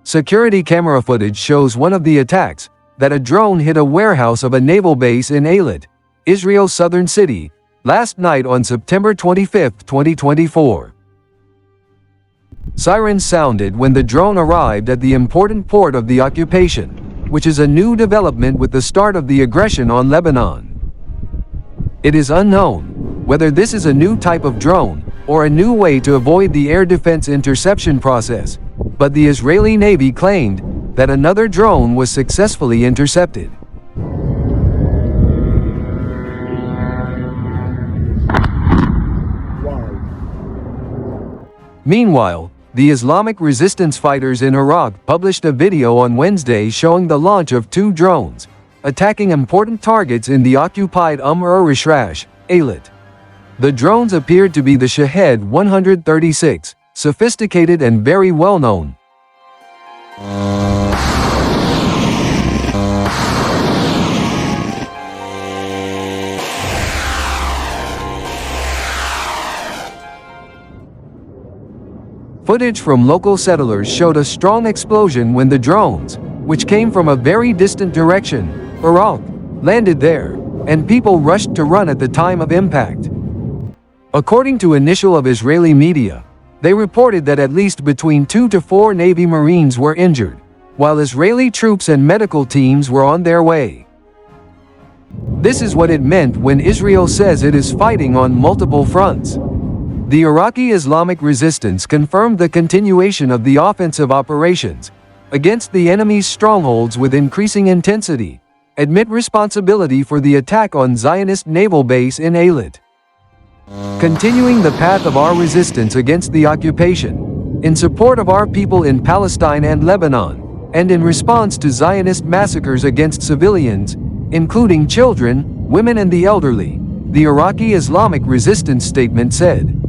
Security camera footage shows one of the attacks, that a drone hit a warehouse of a naval base in Eilat, Israel's southern city, last night on September 25, 2024. Sirens sounded when the drone arrived at the important port of the occupation, which is a new development with the start of the aggression on Lebanon. It is unknown whether this is a new type of drone or a new way to avoid the air defense interception process, but the Israeli Navy claimed that another drone was successfully intercepted. Meanwhile, the Islamic resistance fighters in Iraq published a video on Wednesday showing the launch of 2 drones, attacking important targets in the occupied er-Rashrash, Eilat. The drones appeared to be the Shahed 136, sophisticated and very well known. Footage from local settlers showed a strong explosion when the drones, which came from a very distant direction, Iraq, landed there, and people rushed to run at the time of impact. According to initial of Israeli media, they reported that at least between 2 to 4 Navy Marines were injured, while Israeli troops and medical teams were on their way. This is what it meant when Israel says it is fighting on multiple fronts. The Iraqi Islamic Resistance confirmed the continuation of the offensive operations against the enemy's strongholds with increasing intensity, admit responsibility for the attack on Zionist naval base in Eilat. Continuing the path of our resistance against the occupation, in support of our people in Palestine and Lebanon, and in response to Zionist massacres against civilians, including children, women and the elderly, the Iraqi Islamic Resistance statement said.